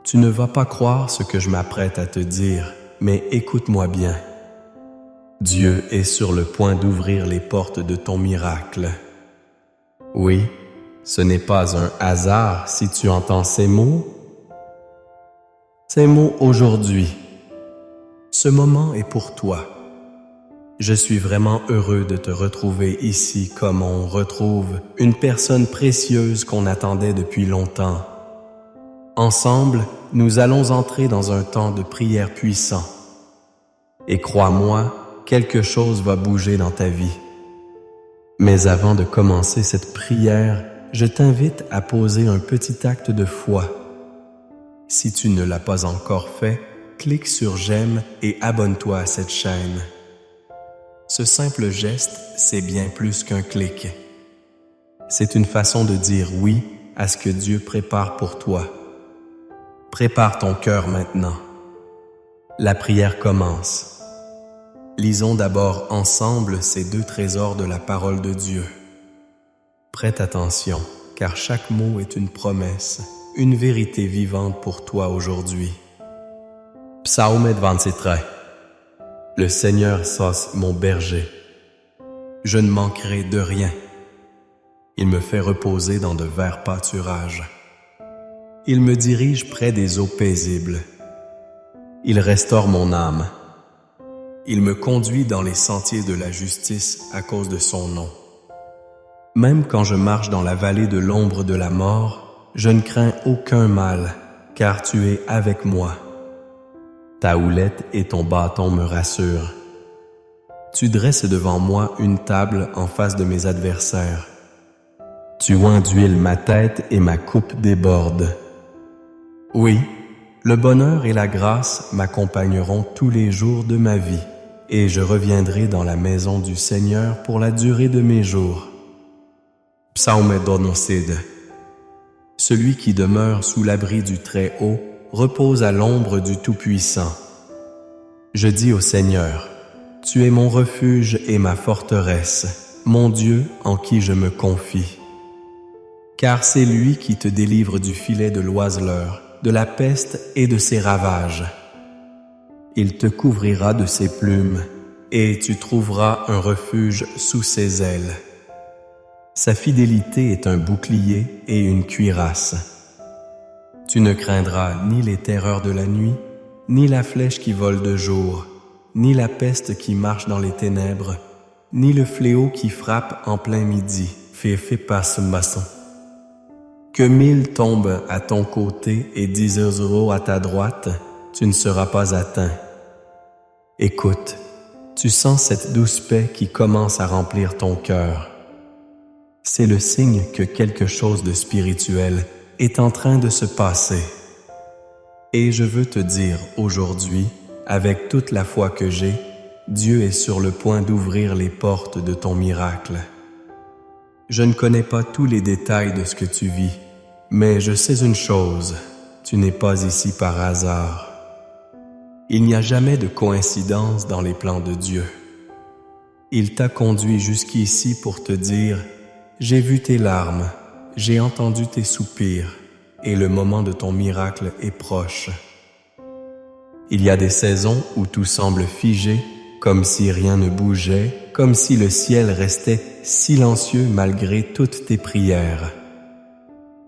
Tu ne vas pas croire ce que je m'apprête à te dire, mais écoute-moi bien. Dieu est sur le point d'ouvrir les portes de ton miracle. Oui, ce n'est pas un hasard si tu entends ces mots. Ces mots aujourd'hui. Ce moment est pour toi. Je suis vraiment heureux de te retrouver ici comme on retrouve une personne précieuse qu'on attendait depuis longtemps. Ensemble, nous allons entrer dans un temps de prière puissant. Et crois-moi, quelque chose va bouger dans ta vie. Mais avant de commencer cette prière, je t'invite à poser un petit acte de foi. Si tu ne l'as pas encore fait, clique sur j'aime et abonne-toi à cette chaîne. Ce simple geste, c'est bien plus qu'un clic. C'est une façon de dire oui à ce que Dieu prépare pour toi. Prépare ton cœur maintenant. La prière commence. Lisons d'abord ensemble ces 2 trésors de la parole de Dieu. Prête attention, car chaque mot est une promesse, une vérité vivante pour toi aujourd'hui. Psaume 23. Le Seigneur est mon berger. Je ne manquerai de rien. Il me fait reposer dans de verts pâturages. Il me dirige près des eaux paisibles. Il restaure mon âme. Il me conduit dans les sentiers de la justice à cause de son nom. Même quand je marche dans la vallée de l'ombre de la mort, je ne crains aucun mal, car tu es avec moi. Ta houlette et ton bâton me rassurent. Tu dresses devant moi une table en face de mes adversaires. Tu enduiles ma tête et ma coupe déborde. Oui, le bonheur et la grâce m'accompagneront tous les jours de ma vie, et je reviendrai dans la maison du Seigneur pour la durée de mes jours. Psaume d'Onoside. Celui qui demeure sous l'abri du Très-Haut repose à l'ombre du Tout-Puissant. Je dis au Seigneur, tu es mon refuge et ma forteresse, mon Dieu en qui je me confie. Car c'est lui qui te délivre du filet de l'oiseleur, de la peste et de ses ravages. Il te couvrira de ses plumes, et tu trouveras un refuge sous ses ailes. Sa fidélité est un bouclier et une cuirasse. Tu ne craindras ni les terreurs de la nuit, ni la flèche qui vole de jour, ni la peste qui marche dans les ténèbres, ni le fléau qui frappe en plein midi. Fais pas ce maçon. Que 1000 tombent à ton côté et 10 000 à ta droite, tu ne seras pas atteint. Écoute, tu sens cette douce paix qui commence à remplir ton cœur. C'est le signe que quelque chose de spirituel est en train de se passer. Et je veux te dire aujourd'hui, avec toute la foi que j'ai, Dieu est sur le point d'ouvrir les portes de ton miracle. Je ne connais pas tous les détails de ce que tu vis, mais je sais une chose, tu n'es pas ici par hasard. Il n'y a jamais de coïncidence dans les plans de Dieu. Il t'a conduit jusqu'ici pour te dire « J'ai vu tes larmes, j'ai entendu tes soupirs, et le moment de ton miracle est proche. » Il y a des saisons où tout semble figé, comme si rien ne bougeait, comme si le ciel restait silencieux malgré toutes tes prières.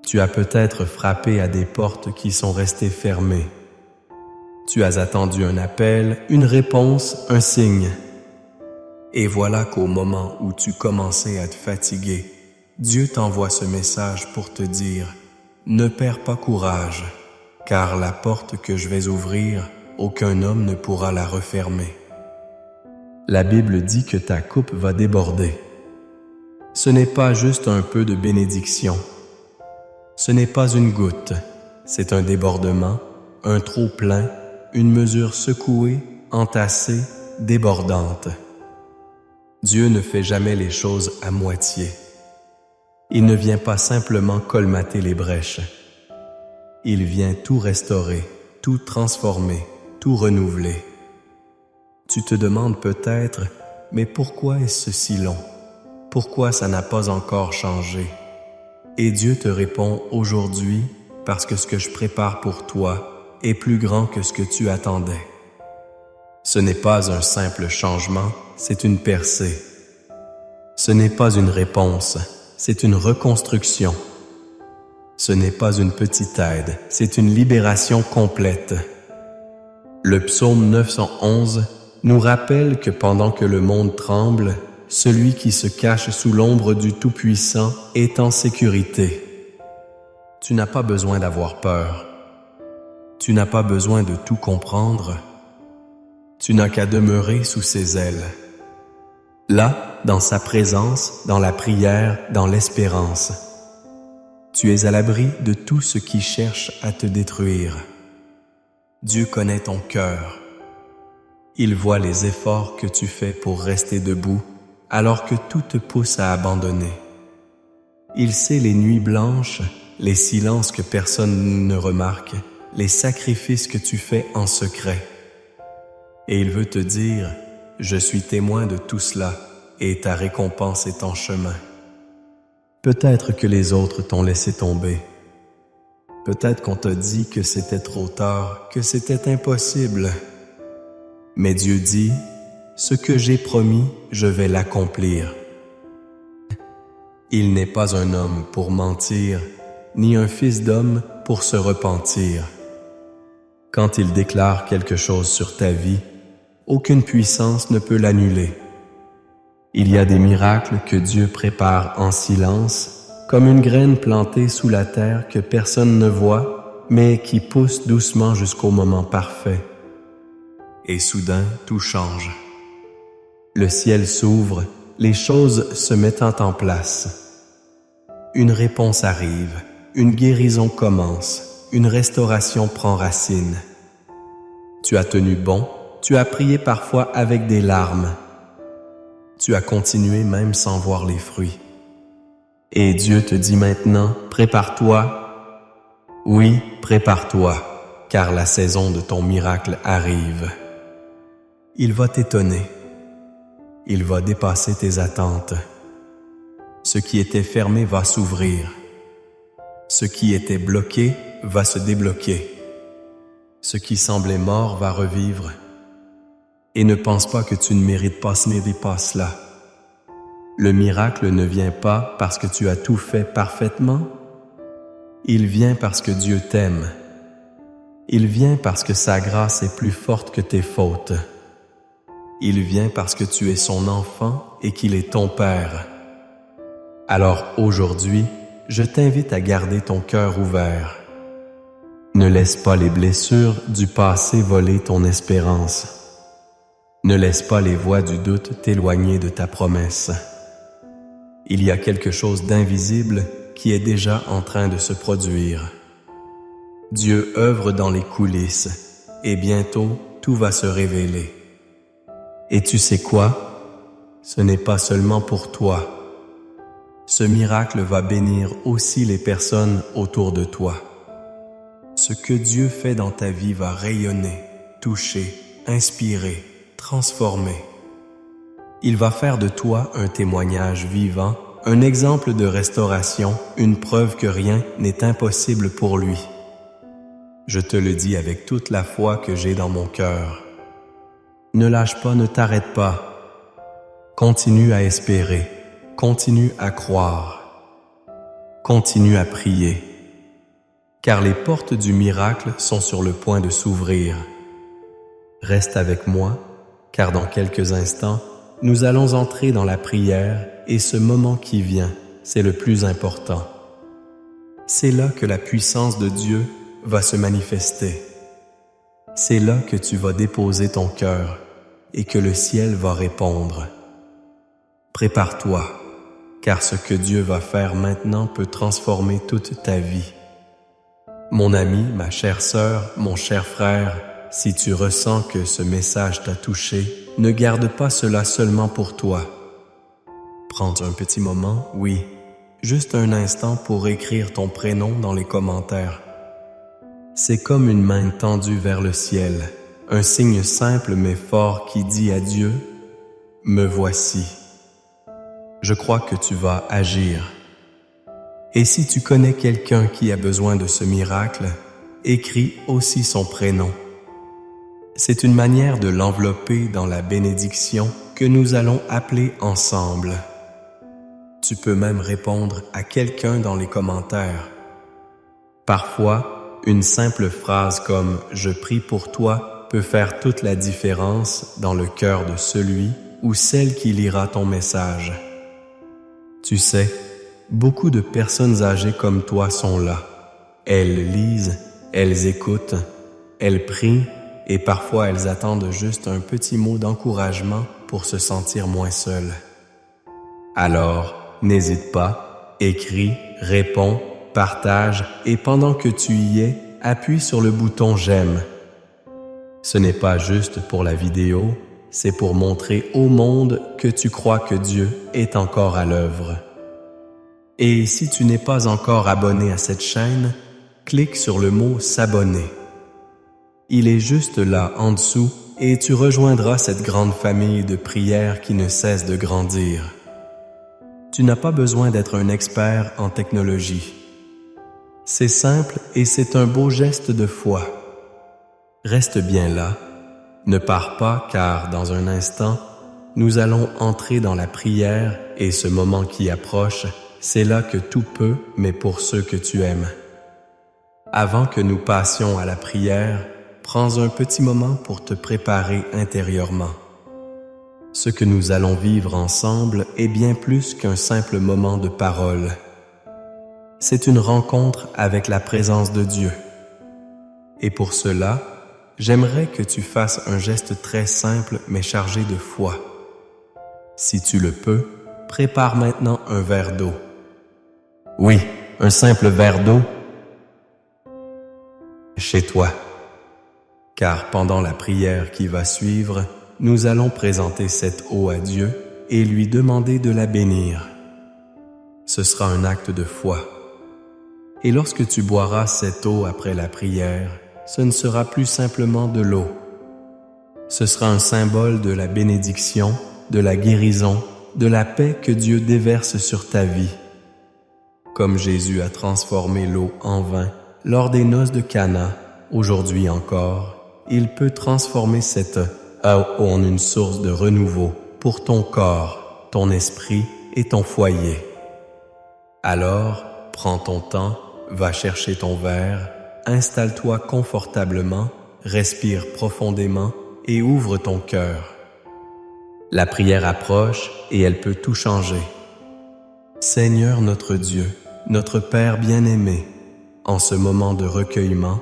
Tu as peut-être frappé à des portes qui sont restées fermées. Tu as attendu un appel, une réponse, un signe. Et voilà qu'au moment où tu commençais à te fatiguer, Dieu t'envoie ce message pour te dire « Ne perds pas courage, car la porte que je vais ouvrir, aucun homme ne pourra la refermer. » La Bible dit que ta coupe va déborder. Ce n'est pas juste un peu de bénédiction. Ce n'est pas une goutte, c'est un débordement, un trop-plein, une mesure secouée, entassée, débordante. Dieu ne fait jamais les choses à moitié. Il ne vient pas simplement colmater les brèches. Il vient tout restaurer, tout transformer, tout renouveler. Tu te demandes peut-être, mais pourquoi est-ce si long? Pourquoi ça n'a pas encore changé? Et Dieu te répond aujourd'hui, parce que ce que je prépare pour toi est plus grand que ce que tu attendais. Ce n'est pas un simple changement, c'est une percée. Ce n'est pas une réponse, c'est une reconstruction. Ce n'est pas une petite aide, c'est une libération complète. Le psaume 911 nous rappelle que pendant que le monde tremble, celui qui se cache sous l'ombre du Tout-Puissant est en sécurité. Tu n'as pas besoin d'avoir peur. Tu n'as pas besoin de tout comprendre. Tu n'as qu'à demeurer sous ses ailes. Là, dans sa présence, dans la prière, dans l'espérance. Tu es à l'abri de tout ce qui cherche à te détruire. Dieu connaît ton cœur. Il voit les efforts que tu fais pour rester debout alors que tout te pousse à abandonner. Il sait les nuits blanches, les silences que personne ne remarque, les sacrifices que tu fais en secret. Et il veut te dire, je suis témoin de tout cela et ta récompense est en chemin. Peut-être que les autres t'ont laissé tomber. Peut-être qu'on t'a dit que c'était trop tard, que c'était impossible. Mais Dieu dit, ce que j'ai promis, je vais l'accomplir. Il n'est pas un homme pour mentir, ni un fils d'homme pour se repentir. Quand il déclare quelque chose sur ta vie, aucune puissance ne peut l'annuler. Il y a des miracles que Dieu prépare en silence, comme une graine plantée sous la terre que personne ne voit, mais qui pousse doucement jusqu'au moment parfait. Et soudain, tout change. Le ciel s'ouvre, les choses se mettant en place. Une réponse arrive, une guérison commence, une restauration prend racine. Tu as tenu bon, tu as prié parfois avec des larmes. Tu as continué même sans voir les fruits. Et Dieu te dit maintenant, prépare-toi. Oui, prépare-toi, car la saison de ton miracle arrive. Il va t'étonner. Il va dépasser tes attentes. Ce qui était fermé va s'ouvrir. Ce qui était bloqué va se débloquer. Ce qui semblait mort va revivre. Et ne pense pas que tu ne mérites pas ce n'est pas cela. Le miracle ne vient pas parce que tu as tout fait parfaitement. Il vient parce que Dieu t'aime. Il vient parce que sa grâce est plus forte que tes fautes. Il vient parce que tu es son enfant et qu'il est ton Père. Alors aujourd'hui, je t'invite à garder ton cœur ouvert. Ne laisse pas les blessures du passé voler ton espérance. Ne laisse pas les voix du doute t'éloigner de ta promesse. Il y a quelque chose d'invisible qui est déjà en train de se produire. Dieu œuvre dans les coulisses et bientôt tout va se révéler. Et tu sais quoi? Ce n'est pas seulement pour toi. Ce miracle va bénir aussi les personnes autour de toi. Ce que Dieu fait dans ta vie va rayonner, toucher, inspirer, transformer. Il va faire de toi un témoignage vivant, un exemple de restauration, une preuve que rien n'est impossible pour lui. Je te le dis avec toute la foi que j'ai dans mon cœur. Ne lâche pas, ne t'arrête pas. Continue à espérer, continue à croire, continue à prier, car les portes du miracle sont sur le point de s'ouvrir. Reste avec moi, car dans quelques instants, nous allons entrer dans la prière et ce moment qui vient, c'est le plus important. C'est là que la puissance de Dieu va se manifester. C'est là que tu vas déposer ton cœur et que le ciel va répondre. Prépare-toi, car ce que Dieu va faire maintenant peut transformer toute ta vie. Mon ami, ma chère sœur, mon cher frère, si tu ressens que ce message t'a touché, ne garde pas cela seulement pour toi. Prends un petit moment, oui, juste un instant pour écrire ton prénom dans les commentaires. C'est comme une main tendue vers le ciel, un signe simple mais fort qui dit à Dieu, « Me voici ». Je crois que tu vas agir. Et si tu connais quelqu'un qui a besoin de ce miracle, écris aussi son prénom. C'est une manière de l'envelopper dans la bénédiction que nous allons appeler ensemble. Tu peux même répondre à quelqu'un dans les commentaires. Parfois, une simple phrase comme « Je prie pour toi » peut faire toute la différence dans le cœur de celui ou celle qui lira ton message. Tu sais, beaucoup de personnes âgées comme toi sont là. Elles lisent, elles écoutent, elles prient et parfois elles attendent juste un petit mot d'encouragement pour se sentir moins seules. Alors, n'hésite pas, écris, réponds, partage et pendant que tu y es, appuie sur le bouton « J'aime ». Ce n'est pas juste pour la vidéo, c'est pour montrer au monde que tu crois que Dieu est encore à l'œuvre. Et si tu n'es pas encore abonné à cette chaîne, clique sur le mot « S'abonner ». Il est juste là en dessous et tu rejoindras cette grande famille de prières qui ne cesse de grandir. Tu n'as pas besoin d'être un expert en technologie. C'est simple et c'est un beau geste de foi. Reste bien là, ne pars pas car dans un instant, nous allons entrer dans la prière et ce moment qui approche, c'est là que tout peut, mais pour ceux que tu aimes. Avant que nous passions à la prière, prends un petit moment pour te préparer intérieurement. Ce que nous allons vivre ensemble est bien plus qu'un simple moment de parole. C'est une rencontre avec la présence de Dieu. Et pour cela, j'aimerais que tu fasses un geste très simple mais chargé de foi. Si tu le peux, prépare maintenant un verre d'eau. Oui, un simple verre d'eau chez toi. Car pendant la prière qui va suivre, nous allons présenter cette eau à Dieu et lui demander de la bénir. Ce sera un acte de foi. Et lorsque tu boiras cette eau après la prière, ce ne sera plus simplement de l'eau. Ce sera un symbole de la bénédiction, de la guérison, de la paix que Dieu déverse sur ta vie. Comme Jésus a transformé l'eau en vin lors des noces de Cana, aujourd'hui encore, il peut transformer cette eau en une source de renouveau pour ton corps, ton esprit et ton foyer. Alors, prends ton temps, va chercher ton verre, installe-toi confortablement, respire profondément et ouvre ton cœur. La prière approche et elle peut tout changer. Seigneur notre Dieu, notre Père bien-aimé, en ce moment de recueillement,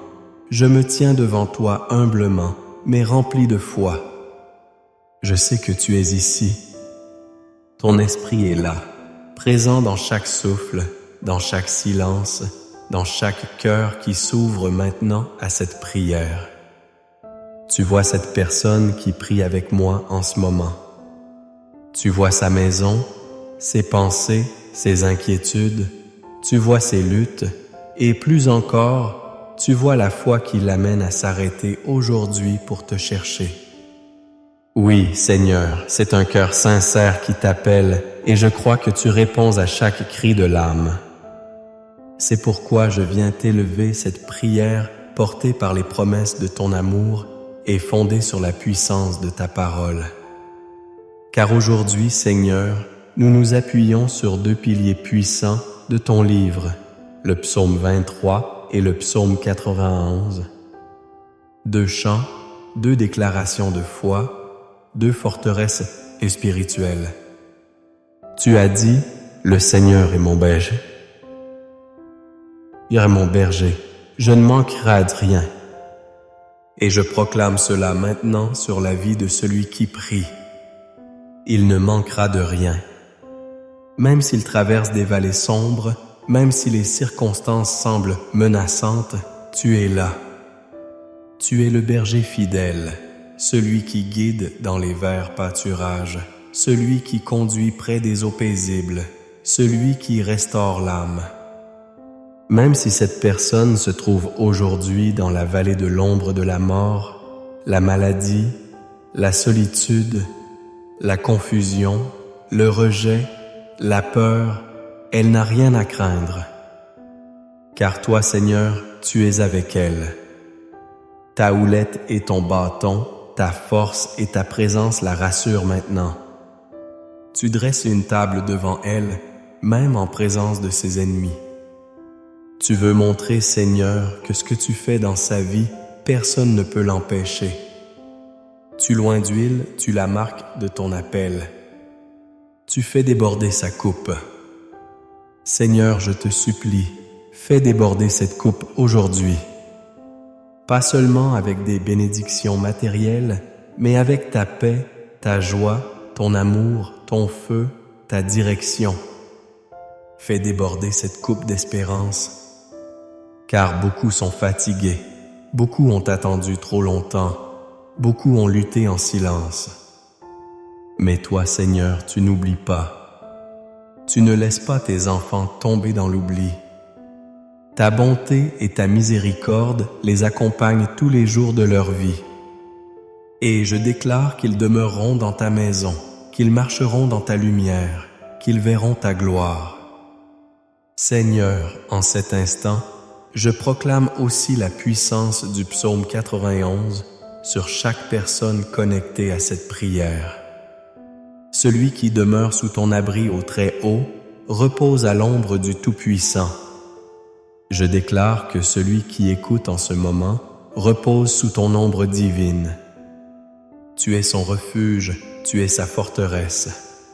je me tiens devant toi humblement, mais rempli de foi. Je sais que tu es ici. Ton esprit est là, présent dans chaque souffle, dans chaque silence, dans chaque cœur qui s'ouvre maintenant à cette prière. Tu vois cette personne qui prie avec moi en ce moment. Tu vois sa maison, ses pensées, ses inquiétudes, tu vois ses luttes, et plus encore, tu vois la foi qui l'amène à s'arrêter aujourd'hui pour te chercher. Oui, Seigneur, c'est un cœur sincère qui t'appelle, et je crois que tu réponds à chaque cri de l'âme. C'est pourquoi je viens t'élever cette prière portée par les promesses de ton amour et fondée sur la puissance de ta parole. Car aujourd'hui, Seigneur, nous nous appuyons sur deux piliers puissants de ton livre, le psaume 23 et le psaume 91. Deux chants, deux déclarations de foi, deux forteresses spirituelles. Tu as dit, le Seigneur est mon berger. Il est mon berger, je ne manquerai de rien. Et je proclame cela maintenant sur la vie de celui qui prie. Il ne manquera de rien. Même s'il traverse des vallées sombres, même si les circonstances semblent menaçantes, tu es là. Tu es le berger fidèle, celui qui guide dans les verts pâturages, celui qui conduit près des eaux paisibles, celui qui restaure l'âme. Même si cette personne se trouve aujourd'hui dans la vallée de l'ombre de la mort, la maladie, la solitude, la confusion, le rejet, la peur, elle n'a rien à craindre, car toi, Seigneur, tu es avec elle. Ta houlette et ton bâton, ta force et ta présence la rassurent maintenant. Tu dresses une table devant elle, même en présence de ses ennemis. Tu veux montrer, Seigneur, que ce que tu fais dans sa vie, personne ne peut l'empêcher. Tu loins d'huile, tu la marques de ton appel. Tu fais déborder sa coupe. Seigneur, je te supplie, fais déborder cette coupe aujourd'hui. Pas seulement avec des bénédictions matérielles, mais avec ta paix, ta joie, ton amour, ton feu, ta direction. Fais déborder cette coupe d'espérance. Car beaucoup sont fatigués, beaucoup ont attendu trop longtemps, beaucoup ont lutté en silence. Mais toi, Seigneur, tu n'oublies pas. Tu ne laisses pas tes enfants tomber dans l'oubli. Ta bonté et ta miséricorde les accompagnent tous les jours de leur vie. Et je déclare qu'ils demeureront dans ta maison, qu'ils marcheront dans ta lumière, qu'ils verront ta gloire. Seigneur, en cet instant, je proclame aussi la puissance du psaume 91 sur chaque personne connectée à cette prière. Celui qui demeure sous ton abri au Très-Haut repose à l'ombre du Tout-Puissant. Je déclare que celui qui écoute en ce moment repose sous ton ombre divine. Tu es son refuge, tu es sa forteresse.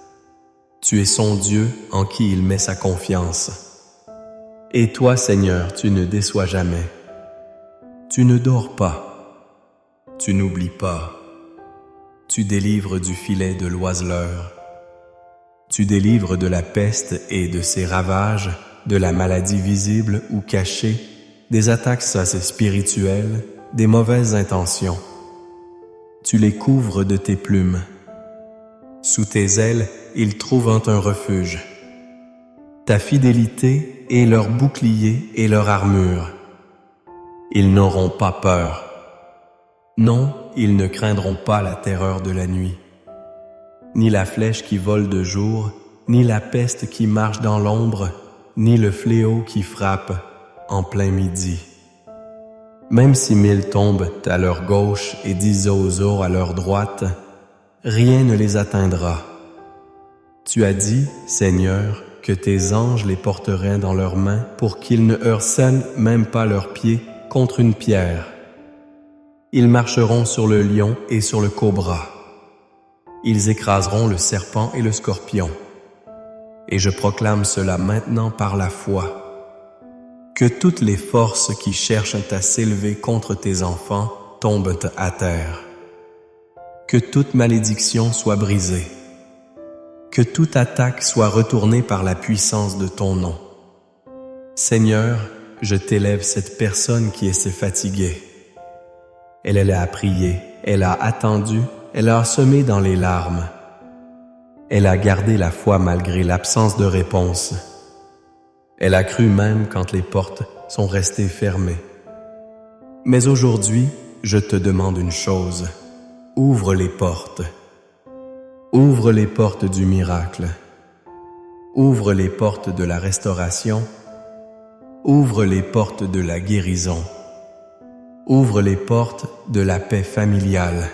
Tu es son Dieu en qui il met sa confiance. Et toi, Seigneur, tu ne déçois jamais. Tu ne dors pas. Tu n'oublies pas. Tu délivres du filet de l'oiseleur. Tu délivres de la peste et de ses ravages, de la maladie visible ou cachée, des attaques spirituelles, des mauvaises intentions. Tu les couvres de tes plumes. Sous tes ailes, ils trouvent un refuge. Ta fidélité est leur bouclier et leur armure. Ils n'auront pas peur. Non, ils ne craindront pas la terreur de la nuit, ni la flèche qui vole de jour, ni la peste qui marche dans l'ombre, ni le fléau qui frappe en plein midi. Même si 1000 tombent à leur gauche et 10 à leur droite, rien ne les atteindra. Tu as dit, Seigneur, que tes anges les porteraient dans leurs mains pour qu'ils ne heurtent même pas leurs pieds contre une pierre. Ils marcheront sur le lion et sur le cobra. Ils écraseront le serpent et le scorpion. Et je proclame cela maintenant par la foi. Que toutes les forces qui cherchent à s'élever contre tes enfants tombent à terre. Que toute malédiction soit brisée. Que toute attaque soit retournée par la puissance de ton nom. Seigneur, je t'élève cette personne qui est si fatiguée. Elle a prié, elle a attendu, elle a semé dans les larmes. Elle a gardé la foi malgré l'absence de réponse. Elle a cru même quand les portes sont restées fermées. Mais aujourd'hui, je te demande une chose. Ouvre les portes. Ouvre les portes du miracle. Ouvre les portes de la restauration. Ouvre les portes de la guérison. Ouvre les portes de la paix familiale.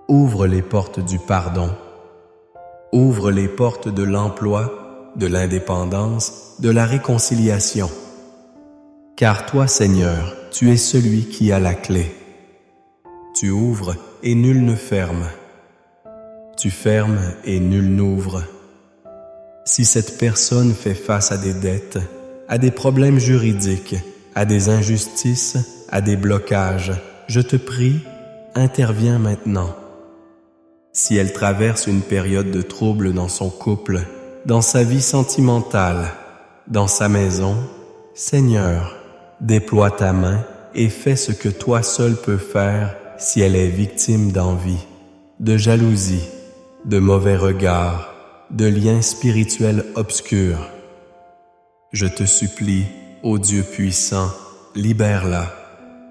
Ouvre les portes du pardon. Ouvre les portes de l'emploi, de l'indépendance, de la réconciliation. Car toi, Seigneur, tu es celui qui a la clé. Tu ouvres et nul ne ferme. Tu fermes et nul n'ouvre. Si cette personne fait face à des dettes, à des problèmes juridiques, à des injustices, à des blocages, je te prie, interviens maintenant. Si elle traverse une période de trouble dans son couple, dans sa vie sentimentale, dans sa maison, Seigneur, déploie ta main et fais ce que toi seul peux faire si elle est victime d'envie, de jalousie, de mauvais regards, de liens spirituels obscurs. Je te supplie, ô Dieu puissant, libère-la,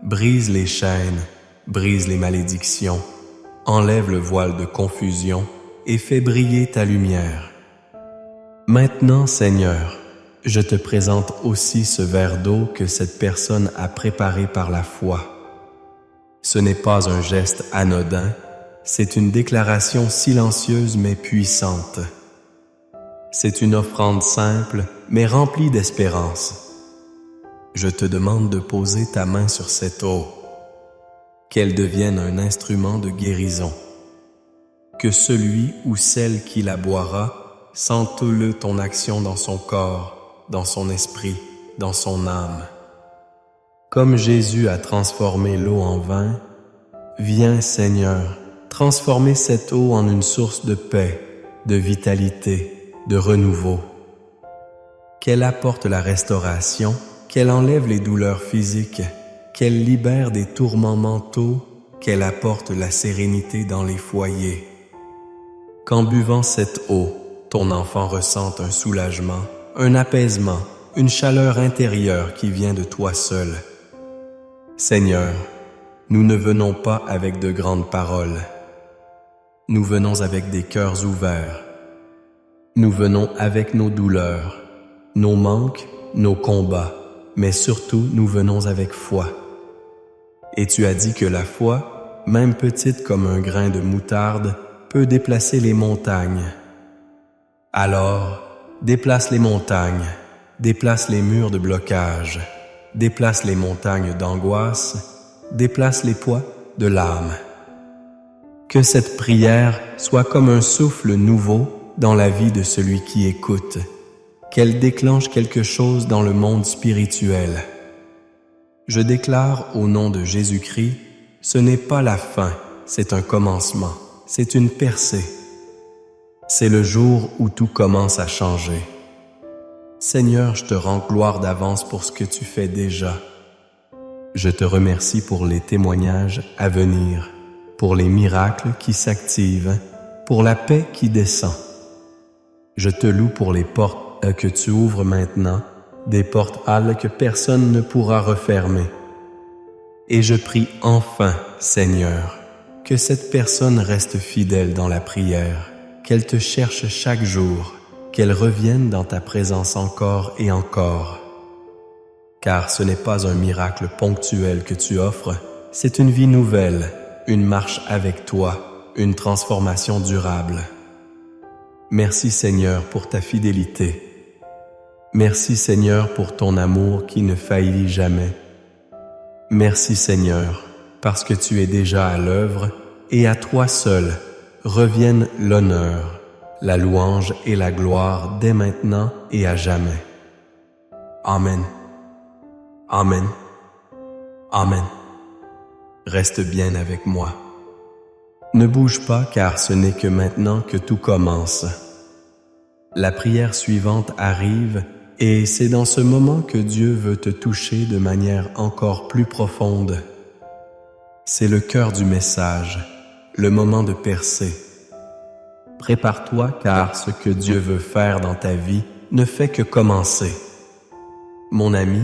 brise les chaînes, brise les malédictions, enlève le voile de confusion et fais briller ta lumière. Maintenant, Seigneur, Je te présente aussi ce verre d'eau que cette personne a préparé par la foi. Ce n'est pas un geste anodin, c'est une déclaration silencieuse mais puissante. C'est une offrande simple mais remplie d'espérance. Je te demande de poser ta main sur cette eau, qu'elle devienne un instrument de guérison. Que celui ou celle qui la boira sente ton action dans son corps, dans son esprit, dans son âme. Comme Jésus a transformé l'eau en vin, viens Seigneur, transformer cette eau en une source de paix, de vitalité, de renouveau. Qu'elle apporte la restauration, qu'elle enlève les douleurs physiques, qu'elle libère des tourments mentaux, qu'elle apporte la sérénité dans les foyers. Qu'en buvant cette eau, ton enfant ressente un soulagement, un apaisement, une chaleur intérieure qui vient de toi seul. Seigneur, nous ne venons pas avec de grandes paroles. Nous venons avec des cœurs ouverts. Nous venons avec nos douleurs, nos manques, nos combats, mais surtout nous venons avec foi. Et tu as dit que la foi, même petite comme un grain de moutarde, peut déplacer les montagnes. Alors, déplace les montagnes, déplace les murs de blocage, déplace les montagnes d'angoisse, déplace les poids de l'âme. Que cette prière soit comme un souffle nouveau dans la vie de celui qui écoute, qu'elle déclenche quelque chose dans le monde spirituel. Je déclare au nom de Jésus-Christ, ce n'est pas la fin, c'est un commencement, c'est une percée. C'est le jour où tout commence à changer. Seigneur, je te rends gloire d'avance pour ce que tu fais déjà. Je te remercie pour les témoignages à venir, pour les miracles qui s'activent, pour la paix qui descend. Je te loue pour les portes que tu ouvres maintenant, des portes halles que personne ne pourra refermer. Et je prie enfin, Seigneur, que cette personne reste fidèle dans la prière, qu'elle te cherche chaque jour, qu'elle revienne dans ta présence encore et encore. Car ce n'est pas un miracle ponctuel que tu offres, c'est une vie nouvelle, une marche avec toi, une transformation durable. Merci Seigneur pour ta fidélité. Merci Seigneur pour ton amour qui ne faillit jamais. Merci Seigneur, parce que tu es déjà à l'œuvre et à toi seul reviennent l'honneur, la louange et la gloire dès maintenant et à jamais. Amen. Amen. Amen. Reste bien avec moi. Ne bouge pas car ce n'est que maintenant que tout commence. La prière suivante arrive et c'est dans ce moment que Dieu veut te toucher de manière encore plus profonde. C'est le cœur du message, le moment de percer. Prépare-toi car ce que Dieu veut faire dans ta vie ne fait que commencer. Mon ami,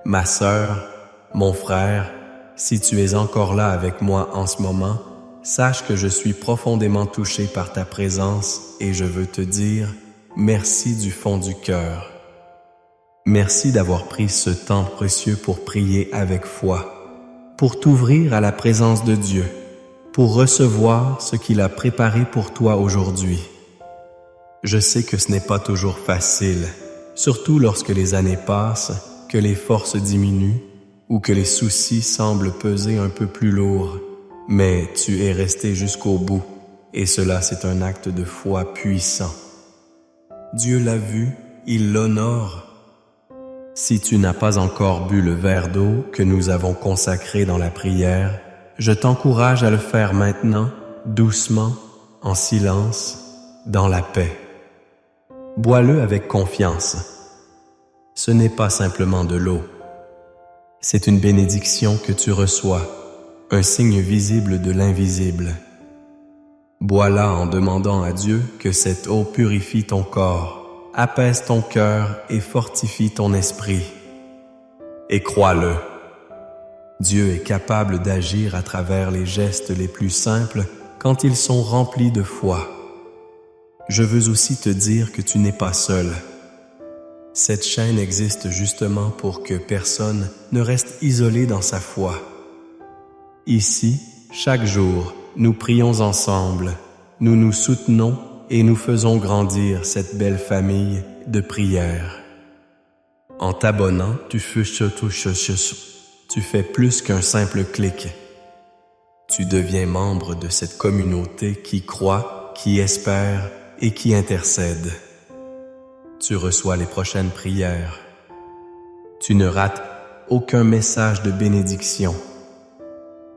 ma sœur, mon frère, si tu es encore là avec moi en ce moment, sache que je suis profondément touché par ta présence et je veux te dire merci du fond du cœur. Merci d'avoir pris ce temps précieux pour prier avec foi, pour t'ouvrir à la présence de Dieu, pour recevoir ce qu'il a préparé pour toi aujourd'hui. Je sais que ce n'est pas toujours facile, surtout lorsque les années passent, que les forces diminuent ou que les soucis semblent peser un peu plus lourds. Mais tu es resté jusqu'au bout, et cela c'est un acte de foi puissant. Dieu l'a vu, il l'honore. Si tu n'as pas encore bu le verre d'eau que nous avons consacré dans la prière, je t'encourage à le faire maintenant, doucement, en silence, dans la paix. Bois-le avec confiance. Ce n'est pas simplement de l'eau. C'est une bénédiction que tu reçois, un signe visible de l'invisible. Bois-la en demandant à Dieu que cette eau purifie ton corps, apaise ton cœur et fortifie ton esprit. Et crois-le, Dieu est capable d'agir à travers les gestes les plus simples quand ils sont remplis de foi. Je veux aussi te dire que tu n'es pas seul. Cette chaîne existe justement pour que personne ne reste isolé dans sa foi. Ici, chaque jour, nous prions ensemble, nous nous soutenons et nous faisons grandir cette belle famille de prière. En t'abonnant, tu fais plus qu'un simple clic. Tu deviens membre de cette communauté qui croit, qui espère et qui intercède. Tu reçois les prochaines prières. Tu ne rates aucun message de bénédiction.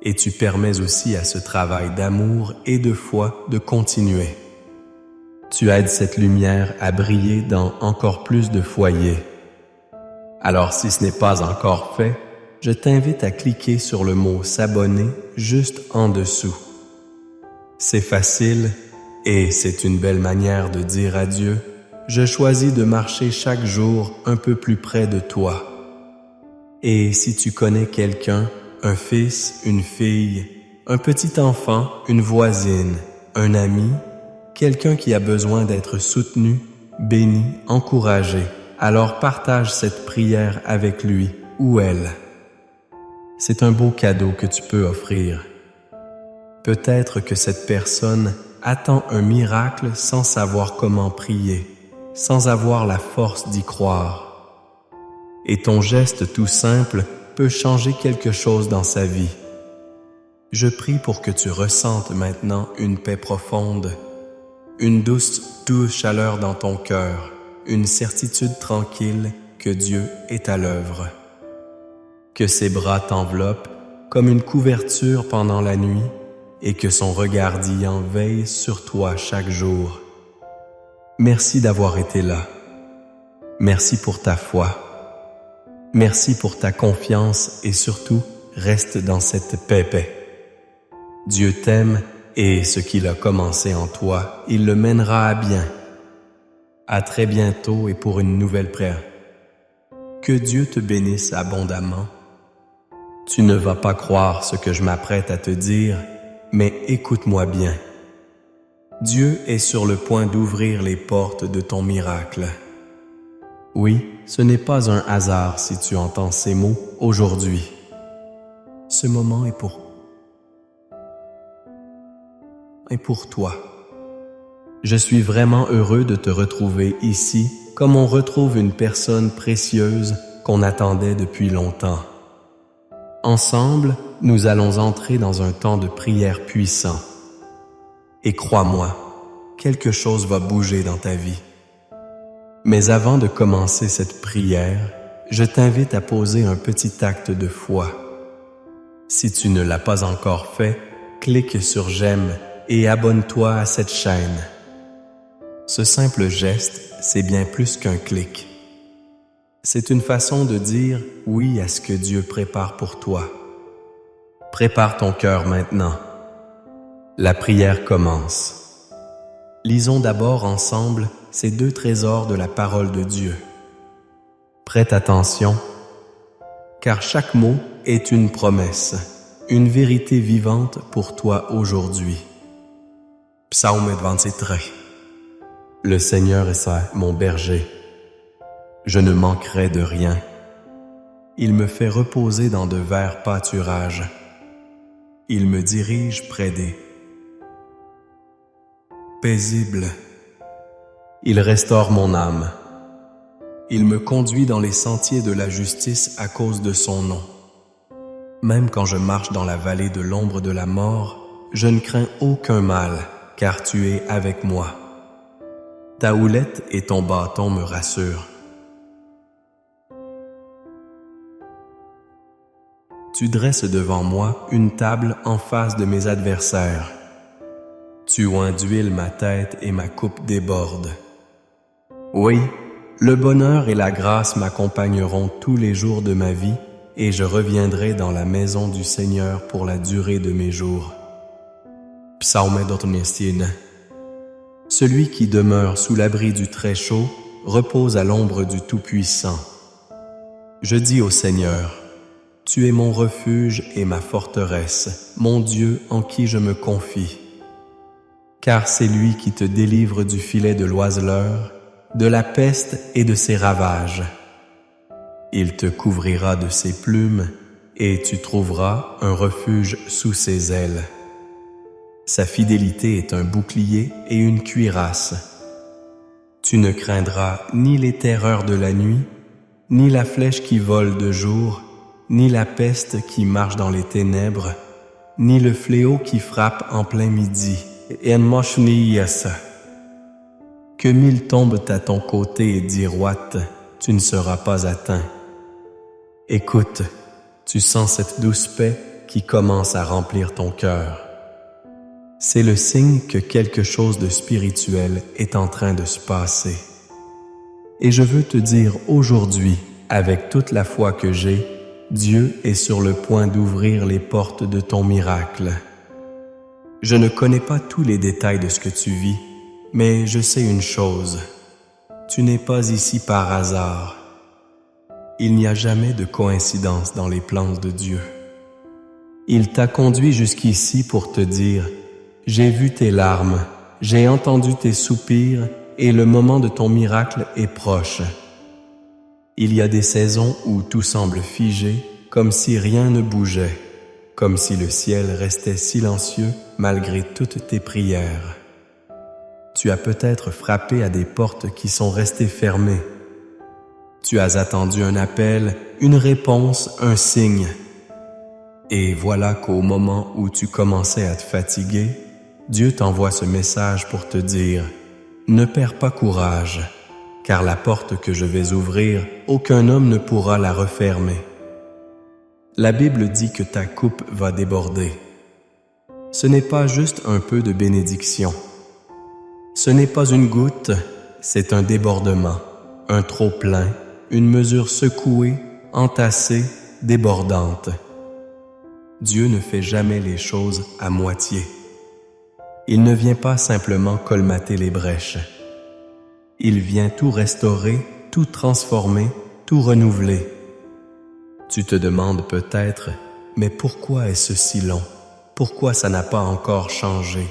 Et tu permets aussi à ce travail d'amour et de foi de continuer. Tu aides cette lumière à briller dans encore plus de foyers. Alors si ce n'est pas encore fait, je t'invite à cliquer sur le mot « S'abonner » juste en dessous. C'est facile et c'est une belle manière de dire à Dieu « Je choisis de marcher chaque jour un peu plus près de toi. » Et si tu connais quelqu'un, un fils, une fille, un petit enfant, une voisine, un ami, quelqu'un qui a besoin d'être soutenu, béni, encouragé, alors partage cette prière avec lui ou elle. C'est un beau cadeau que tu peux offrir. Peut-être que cette personne attend un miracle sans savoir comment prier, sans avoir la force d'y croire. Et ton geste tout simple peut changer quelque chose dans sa vie. Je prie pour que tu ressentes maintenant une paix profonde, une douce chaleur dans ton cœur, une certitude tranquille que Dieu est à l'œuvre. Que ses bras t'enveloppent comme une couverture pendant la nuit et que son regard d'Ian veille sur toi chaque jour. Merci d'avoir été là. Merci pour ta foi. Merci pour ta confiance et surtout, reste dans cette paix. Dieu t'aime et ce qu'il a commencé en toi, il le mènera à bien. À très bientôt et pour une nouvelle prière. Que Dieu te bénisse abondamment. Tu ne vas pas croire ce que je m'apprête à te dire, mais écoute-moi bien. Dieu est sur le point d'ouvrir les portes de ton miracle. Oui, ce n'est pas un hasard si tu entends ces mots aujourd'hui. Ce moment est pour toi. Je suis vraiment heureux de te retrouver ici, comme on retrouve une personne précieuse qu'on attendait depuis longtemps. Ensemble, nous allons entrer dans un temps de prière puissant. Et crois-moi, quelque chose va bouger dans ta vie. Mais avant de commencer cette prière, je t'invite à poser un petit acte de foi. Si tu ne l'as pas encore fait, clique sur « J'aime » et abonne-toi à cette chaîne. Ce simple geste, c'est bien plus qu'un clic. C'est une façon de dire oui à ce que Dieu prépare pour toi. Prépare ton cœur maintenant. La prière commence. Lisons d'abord ensemble ces 2 trésors de la parole de Dieu. Prête attention, car chaque mot est une promesse, une vérité vivante pour toi aujourd'hui. Psaume 23. Le Seigneur est mon berger. Je ne manquerai de rien. Il me fait reposer dans de verts pâturages. Il me dirige près des paisibles. Il restaure mon âme. Il me conduit dans les sentiers de la justice à cause de son nom. Même quand je marche dans la vallée de l'ombre de la mort, je ne crains aucun mal, car tu es avec moi. Ta houlette et ton bâton me rassurent. Tu dresses devant moi une table en face de mes adversaires. Tu oins d'huile ma tête et ma coupe déborde. Oui, le bonheur et la grâce m'accompagneront tous les jours de ma vie et je reviendrai dans la maison du Seigneur pour la durée de mes jours. Psaume 21. Celui qui demeure sous l'abri du Très-Chaud repose à l'ombre du Tout-Puissant. Je dis au Seigneur, « Tu es mon refuge et ma forteresse, mon Dieu en qui je me confie. » Car c'est lui qui te délivre du filet de l'oiseleur, de la peste et de ses ravages. Il te couvrira de ses plumes et tu trouveras un refuge sous ses ailes. Sa fidélité est un bouclier et une cuirasse. Tu ne craindras ni les terreurs de la nuit, ni la flèche qui vole de jour, ni la peste qui marche dans les ténèbres, ni le fléau qui frappe en plein midi. Que 1000 tombent à ton côté et 10 roitent, tu ne seras pas atteint. Écoute, tu sens cette douce paix qui commence à remplir ton cœur. C'est le signe que quelque chose de spirituel est en train de se passer. Et je veux te dire aujourd'hui, avec toute la foi que j'ai, Dieu est sur le point d'ouvrir les portes de ton miracle. Je ne connais pas tous les détails de ce que tu vis, mais je sais une chose, tu n'es pas ici par hasard. Il n'y a jamais de coïncidence dans les plans de Dieu. Il t'a conduit jusqu'ici pour te dire « J'ai vu tes larmes, j'ai entendu tes soupirs et le moment de ton miracle est proche. » Il y a des saisons où tout semble figé, comme si rien ne bougeait, comme si le ciel restait silencieux malgré toutes tes prières. Tu as peut-être frappé à des portes qui sont restées fermées. Tu as attendu un appel, une réponse, un signe. Et voilà qu'au moment où tu commençais à te fatiguer, Dieu t'envoie ce message pour te dire « Ne perds pas courage, car la porte que je vais ouvrir, aucun homme ne pourra la refermer. » La Bible dit que ta coupe va déborder. Ce n'est pas juste un peu de bénédiction. Ce n'est pas une goutte, c'est un débordement, un trop-plein, une mesure secouée, entassée, débordante. Dieu ne fait jamais les choses à moitié. Il ne vient pas simplement colmater les brèches. Il vient tout restaurer, tout transformer, tout renouveler. Tu te demandes peut-être, mais pourquoi est-ce si long? Pourquoi ça n'a pas encore changé?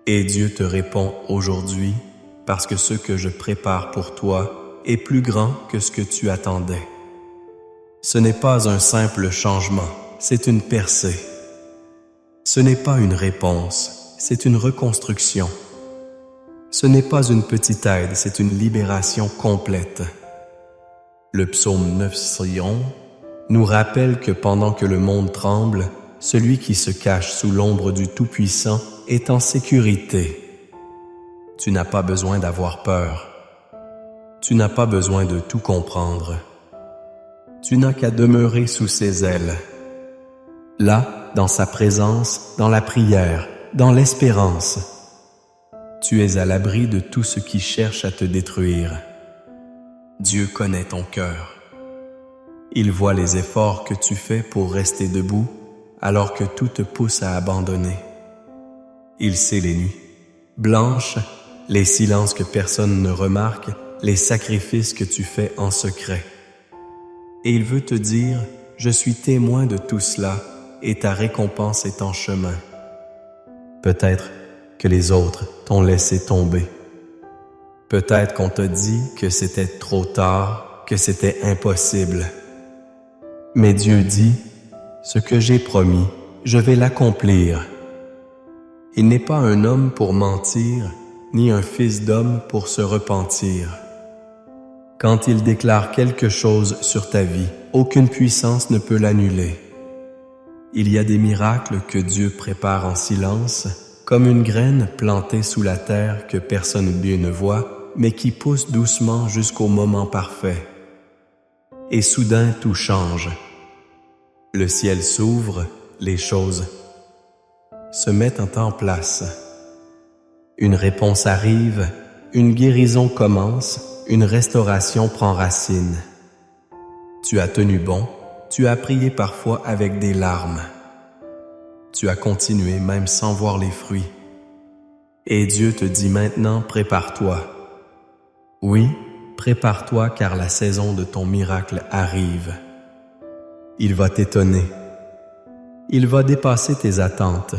Et Dieu te répond aujourd'hui, parce que ce que je prépare pour toi est plus grand que ce que tu attendais. Ce n'est pas un simple changement, c'est une percée. Ce n'est pas une réponse, c'est une reconstruction. Ce n'est pas une petite aide, c'est une libération complète. Le psaume 9 nous rappelle que pendant que le monde tremble, celui qui se cache sous l'ombre du Tout-Puissant est en sécurité. Tu n'as pas besoin d'avoir peur. Tu n'as pas besoin de tout comprendre. Tu n'as qu'à demeurer sous ses ailes. Là, dans sa présence, dans la prière, dans l'espérance, tu es à l'abri de tout ce qui cherche à te détruire. Dieu connaît ton cœur. Il voit les efforts que tu fais pour rester debout alors que tout te pousse à abandonner. Il sait les nuits blanches, les silences que personne ne remarque, les sacrifices que tu fais en secret. Et il veut te dire, je suis témoin de tout cela et ta récompense est en chemin. Peut-être que les autres t'ont laissé tomber. Peut-être qu'on t'a dit que c'était trop tard, que c'était impossible. Mais Dieu dit, ce que j'ai promis, je vais l'accomplir. Il n'est pas un homme pour mentir, ni un fils d'homme pour se repentir. Quand il déclare quelque chose sur ta vie, aucune puissance ne peut l'annuler. Il y a des miracles que Dieu prépare en silence, comme une graine plantée sous la terre que personne ne voit, mais qui pousse doucement jusqu'au moment parfait. Et soudain tout change. Le ciel s'ouvre, les choses se mettent en place. Une réponse arrive, une guérison commence, une restauration prend racine. Tu as tenu bon, tu as prié parfois avec des larmes. Tu as continué même sans voir les fruits. Et Dieu te dit maintenant, prépare-toi. Oui, prépare-toi car la saison de ton miracle arrive. Il va t'étonner. Il va dépasser tes attentes.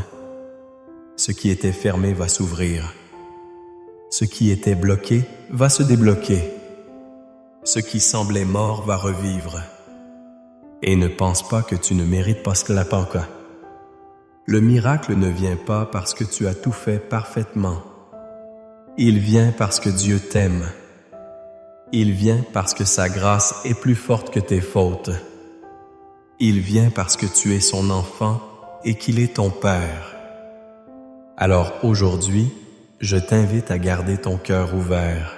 Ce qui était fermé va s'ouvrir. Ce qui était bloqué va se débloquer. Ce qui semblait mort va revivre. Et ne pense pas que tu ne mérites pas cela. Le miracle ne vient pas parce que tu as tout fait parfaitement. Il vient parce que Dieu t'aime. Il vient parce que sa grâce est plus forte que tes fautes. Il vient parce que tu es son enfant et qu'il est ton Père. Alors aujourd'hui, je t'invite à garder ton cœur ouvert.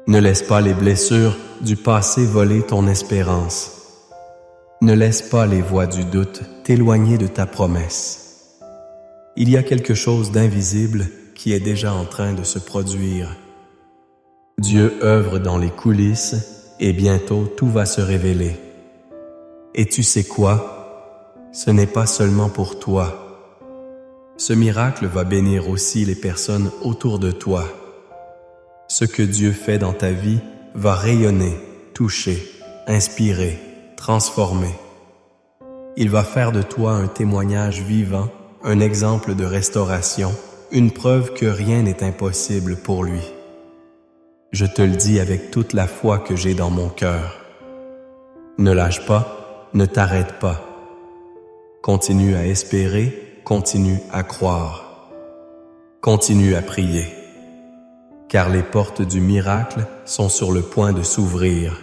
Ne laisse pas les blessures du passé voler ton espérance. Ne laisse pas les voix du doute t'éloigner de ta promesse. Il y a quelque chose d'invisible qui est déjà en train de se produire. Dieu œuvre dans les coulisses et bientôt tout va se révéler. Et tu sais quoi? Ce n'est pas seulement pour toi. Ce miracle va bénir aussi les personnes autour de toi. Ce que Dieu fait dans ta vie va rayonner, toucher, inspirer, transformer. Il va faire de toi un témoignage vivant, un exemple de restauration, une preuve que rien n'est impossible pour lui. Je te le dis avec toute la foi que j'ai dans mon cœur. Ne lâche pas, ne t'arrête pas. Continue à espérer, continue à croire. Continue à prier. Car les portes du miracle sont sur le point de s'ouvrir.